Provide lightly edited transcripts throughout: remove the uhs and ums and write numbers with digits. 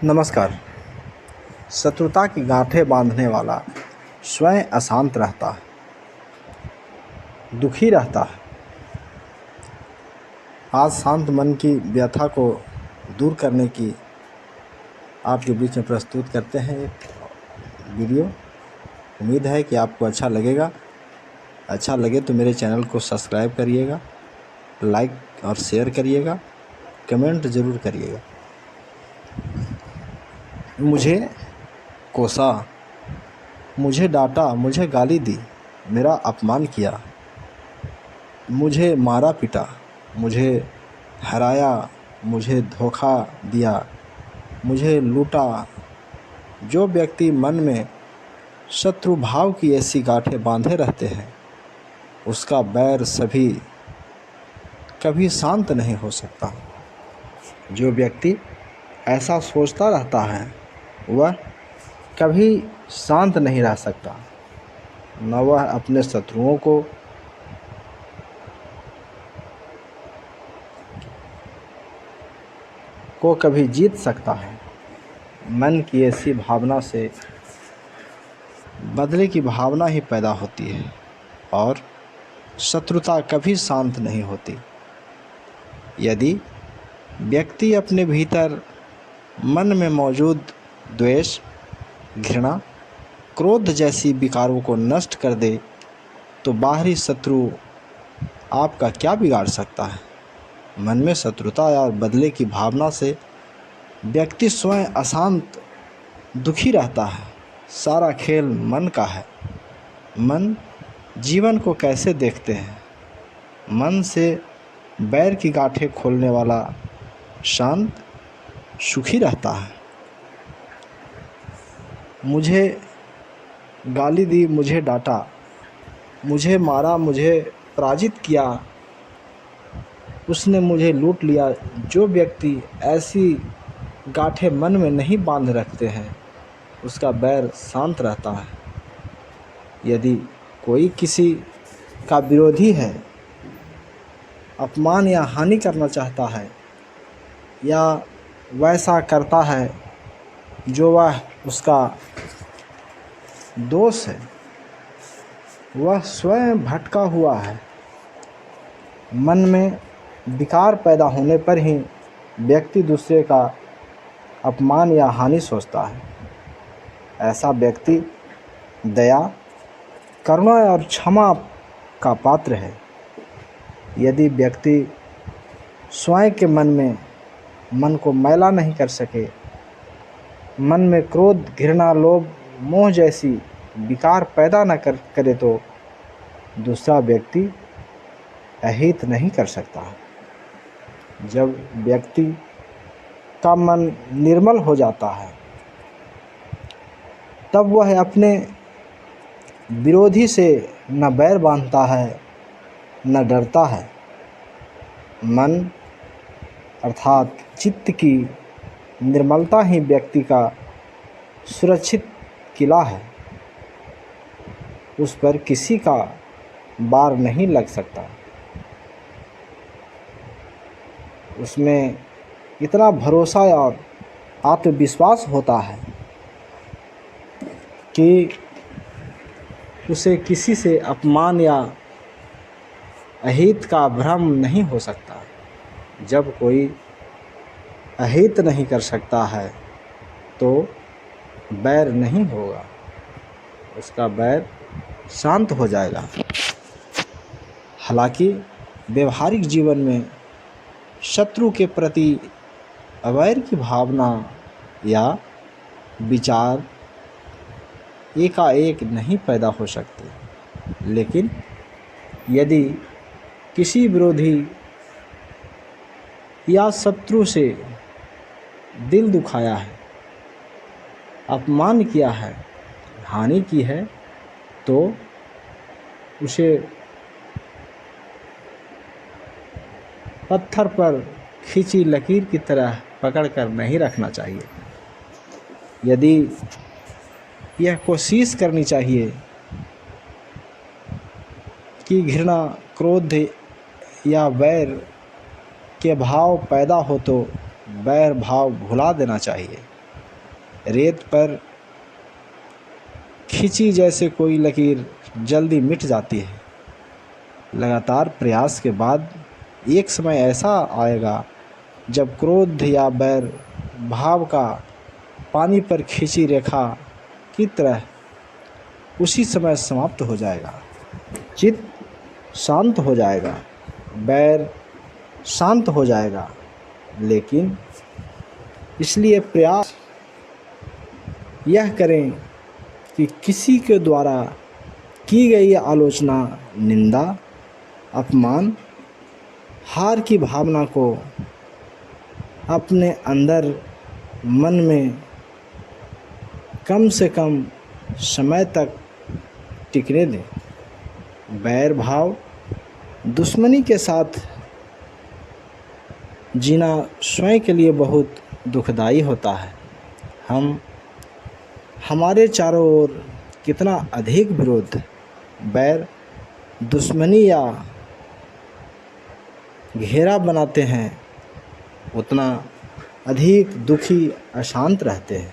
नमस्कार। शत्रुता की गांठें बांधने वाला स्वयं अशांत रहता है, दुखी रहता है। आज शांत मन की व्यथा को दूर करने की आपके बीच में प्रस्तुत करते हैं एक वीडियो। उम्मीद है कि आपको अच्छा लगेगा। अच्छा लगे तो मेरे चैनल को सब्सक्राइब करिएगा, लाइक और शेयर करिएगा, कमेंट ज़रूर करिएगा। मुझे कोसा, मुझे डांटा, मुझे गाली दी, मेरा अपमान किया, मुझे मारा पीटा, मुझे हराया, मुझे धोखा दिया, मुझे लूटा। जो व्यक्ति मन में शत्रु भाव की ऐसी गांठें बांधे रहते हैं, उसका बैर कभी शांत नहीं हो सकता। जो व्यक्ति ऐसा सोचता रहता है, वह कभी शांत नहीं रह सकता। न वह अपने शत्रुओं को कभी जीत सकता है। मन की ऐसी भावना से बदले की भावना ही पैदा होती है और शत्रुता कभी शांत नहीं होती। यदि व्यक्ति अपने भीतर मन में मौजूद द्वेष, घृणा, क्रोध जैसी विकारों को नष्ट कर दे, तो बाहरी शत्रु आपका क्या बिगाड़ सकता है। मन में शत्रुता और बदले की भावना से व्यक्ति स्वयं अशांत, दुखी रहता है। सारा खेल मन का है। मन जीवन को कैसे देखते हैं। मन से बैर की गांठें खोलने वाला शांत, सुखी रहता है। मुझे गाली दी, मुझे डांटा, मुझे मारा, मुझे पराजित किया, उसने मुझे लूट लिया। जो व्यक्ति ऐसी गांठें मन में नहीं बांध रखते हैं, उसका बैर शांत रहता है। यदि कोई किसी का विरोधी है, अपमान या हानि करना चाहता है या वैसा करता है जो वह उसका दोष है, वह स्वयं भटका हुआ है। मन में विकार पैदा होने पर ही व्यक्ति दूसरे का अपमान या हानि सोचता है। ऐसा व्यक्ति दया, करुणा और क्षमा का पात्र है। यदि व्यक्ति स्वयं के मन को मैला नहीं कर सके, मन में क्रोध, घृणा, लोभ, मोह जैसी विकार पैदा न करे, तो दूसरा व्यक्ति अहित नहीं कर सकता। जब व्यक्ति का मन निर्मल हो जाता है, तब वह अपने विरोधी से न बैर बांधता है, न डरता है। मन अर्थात चित्त की निर्मलता ही व्यक्ति का सुरक्षित किला है। उस पर किसी का वार नहीं लग सकता। उसमें इतना भरोसा और आत्मविश्वास होता है कि उसे किसी से अपमान या अहित का भ्रम नहीं हो सकता। जब कोई अहित नहीं कर सकता है, तो बैर नहीं होगा, उसका बैर शांत हो जाएगा। हालांकि व्यवहारिक जीवन में शत्रु के प्रति अवैर की भावना या विचार एकाएक नहीं पैदा हो सकते, लेकिन यदि किसी विरोधी या शत्रु से दिल दुखाया है, अपमान किया है, हानि की है, तो उसे पत्थर पर खींची लकीर की तरह पकड़कर नहीं रखना चाहिए। यदि यह कोशिश करनी चाहिए कि घृणा, क्रोध या वैर के भाव पैदा हो, तो वैर भाव भुला देना चाहिए। रेत पर खींची जैसे कोई लकीर जल्दी मिट जाती है। लगातार प्रयास के बाद एक समय ऐसा आएगा जब क्रोध या बैर भाव का पानी पर खींची रेखा की तरह उसी समय समाप्त हो जाएगा। चित्त शांत हो जाएगा, बैर शांत हो जाएगा। लेकिन इसलिए प्रयास यह करें कि किसी के द्वारा की गई आलोचना, निंदा, अपमान, हार की भावना को अपने अंदर मन में कम से कम समय तक टिकने दें। बैर भाव, दुश्मनी के साथ जीना स्वयं के लिए बहुत दुखदाई होता है। हम हमारे चारों ओर कितना अधिक विरोध, बैर, दुश्मनी या घेरा बनाते हैं, उतना अधिक दुखी, अशांत रहते हैं।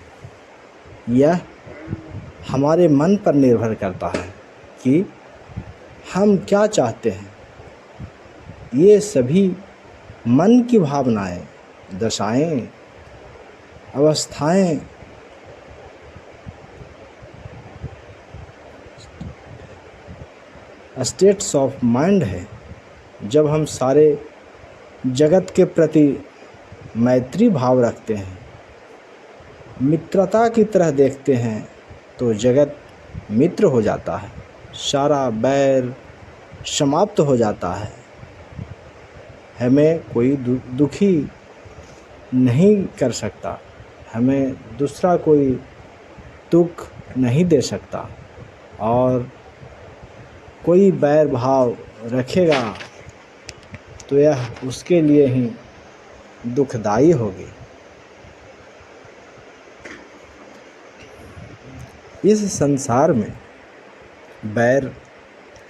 यह हमारे मन पर निर्भर करता है कि हम क्या चाहते हैं। ये सभी मन की भावनाएं, दशाएं, अवस्थाएं स्टेट्स ऑफ माइंड है। जब हम सारे जगत के प्रति मैत्री भाव रखते हैं, मित्रता की तरह देखते हैं, तो जगत मित्र हो जाता है, सारा बैर समाप्त हो जाता है। हमें कोई दुखी नहीं कर सकता, हमें दूसरा कोई दुख नहीं दे सकता, और कोई बैर भाव रखेगा तो यह उसके लिए ही दुखदाई होगी। इस संसार में बैर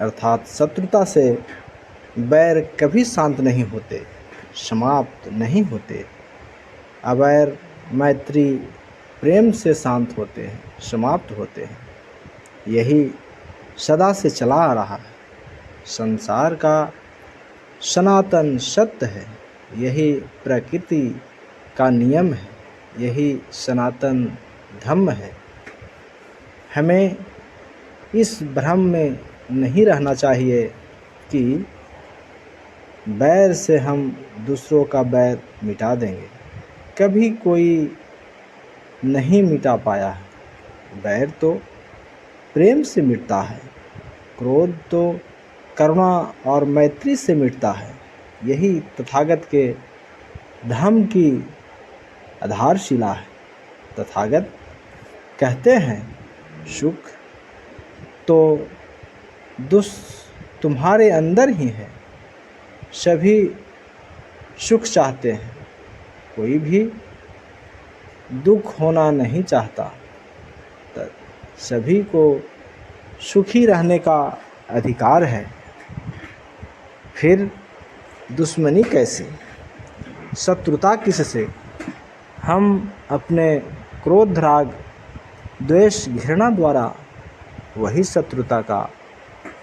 अर्थात शत्रुता से बैर कभी शांत नहीं होते, समाप्त नहीं होते। अवैर मैत्री प्रेम से शांत होते हैं, समाप्त होते हैं। यही सदा से चला आ रहा है, संसार का सनातन सत्य है। यही प्रकृति का नियम है, यही सनातन धर्म है। हमें इस भ्रम में नहीं रहना चाहिए कि बैर से हम दूसरों का बैर मिटा देंगे। कभी कोई नहीं मिटा पाया है। बैर तो प्रेम से मिटता है, क्रोध तो करुणा और मैत्री से मिटता है। यही तथागत के धर्म की आधारशिला है। तथागत कहते हैं, सुख तो तुम्हारे अंदर ही है। सभी सुख चाहते हैं, कोई भी दुख होना नहीं चाहता। सभी को सुखी रहने का अधिकार है। फिर दुश्मनी कैसे, शत्रुता किससे? हम अपने क्रोध, राग, द्वेष, घृणा द्वारा वही शत्रुता का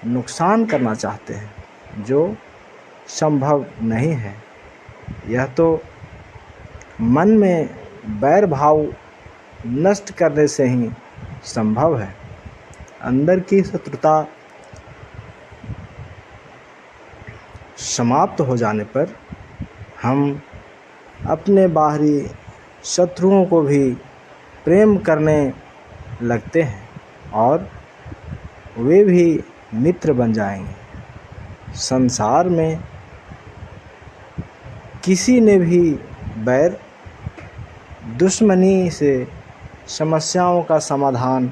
नुकसान करना चाहते हैं जो संभव नहीं है। यह तो मन में बैर भाव नष्ट करने से ही संभव है। अंदर की शत्रुता समाप्त हो जाने पर हम अपने बाहरी शत्रुओं को भी प्रेम करने लगते हैं और वे भी मित्र बन जाएंगे। संसार में किसी ने भी बैर, दुश्मनी से समस्याओं का समाधान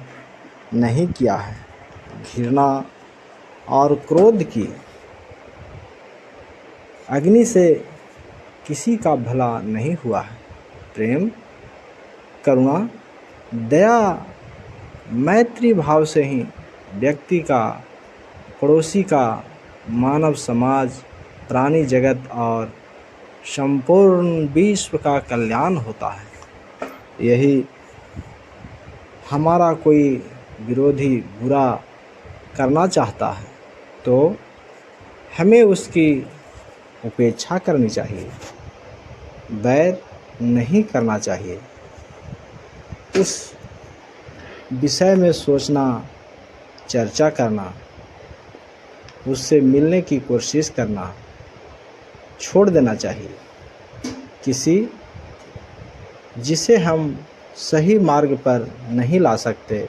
नहीं किया है। घृणा और क्रोध की अग्नि से किसी का भला नहीं हुआ है। प्रेम, करुणा, दया, मैत्री भाव से ही व्यक्ति का, पड़ोसी का, मानव समाज, प्राणी जगत और संपूर्ण विश्व का कल्याण होता है। यही हमारा कोई विरोधी बुरा करना चाहता है तो हमें उसकी उपेक्षा करनी चाहिए, बैर नहीं करना चाहिए। उस विषय में सोचना, चर्चा करना, उससे मिलने की कोशिश करना छोड़ देना चाहिए। किसी जिसे हम सही मार्ग पर नहीं ला सकते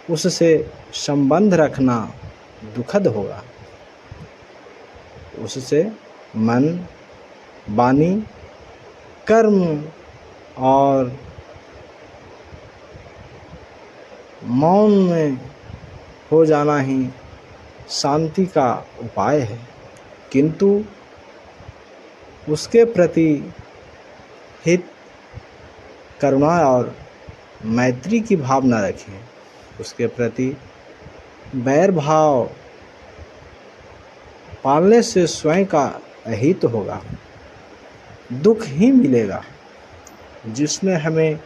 उससे संबंध रखना दुखद होगा। उससे मन, वाणी, कर्म और मौन में हो जाना ही शांति का उपाय है। किंतु उसके प्रति हित, करुणा और मैत्री की भावना रखें। उसके प्रति बैर भाव पालने से स्वयं का अहित होगा, दुख ही मिलेगा। जिसमें हमें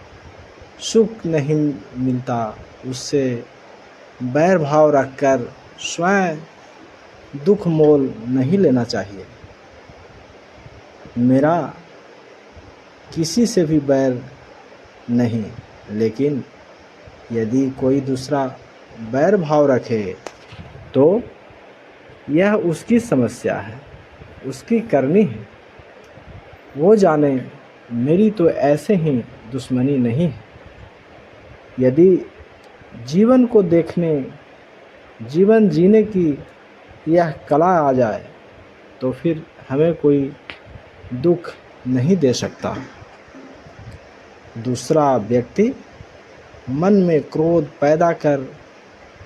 सुख नहीं मिलता उससे बैर भाव रखकर स्वयं दुख मोल नहीं लेना चाहिए। मेरा किसी से भी बैर नहीं, लेकिन यदि कोई दूसरा बैर भाव रखे तो यह उसकी समस्या है, उसकी करनी है। वो जाने, मेरी तो ऐसे ही दुश्मनी नहीं है। यदि जीवन को देखने, जीवन जीने की यह कला आ जाए तो फिर हमें कोई दुख नहीं दे सकता। दूसरा व्यक्ति मन में क्रोध पैदा कर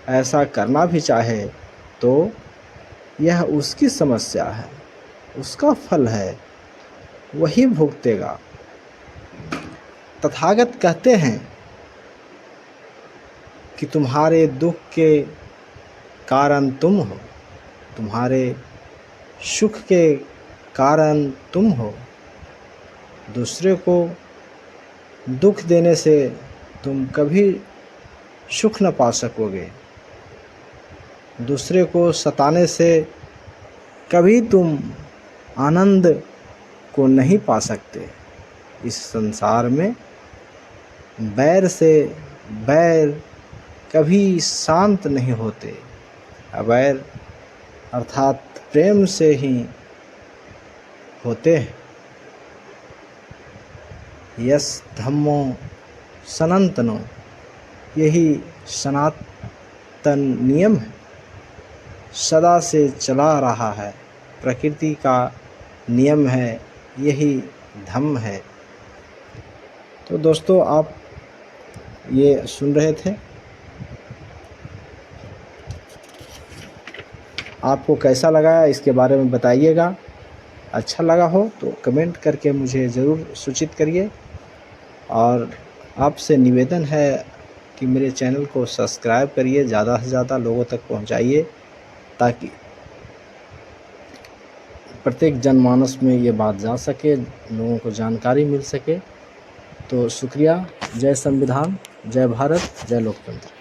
ऐसा करना भी चाहे तो यह उसकी समस्या है, उसका फल है, वही भुगतेगा। तथागत कहते हैं कि तुम्हारे दुख के कारण तुम हो, तुम्हारे सुख के कारण तुम हो। दूसरे को दुख देने से तुम कभी सुख न पा सकोगे। दूसरे को सताने से कभी तुम आनंद को नहीं पा सकते। इस संसार में बैर से बैर कभी शांत नहीं होते। अवैर अर्थात प्रेम से ही होते हैं। यस धम्मो सनातनो, यही सनातन नियम है, सदा से चला रहा है, प्रकृति का नियम है, यही धम्म है। तो दोस्तों, आप ये सुन रहे थे, आपको कैसा लगा इसके बारे में बताइएगा। अच्छा लगा हो तो कमेंट करके मुझे ज़रूर सूचित करिए। और आपसे निवेदन है कि मेरे चैनल को सब्सक्राइब करिए, ज़्यादा से ज़्यादा लोगों तक पहुंचाइए, ताकि प्रत्येक जनमानस में ये बात जा सके, लोगों को जानकारी मिल सके। तो शुक्रिया। जय संविधान, जय भारत, जय लोकतंत्र।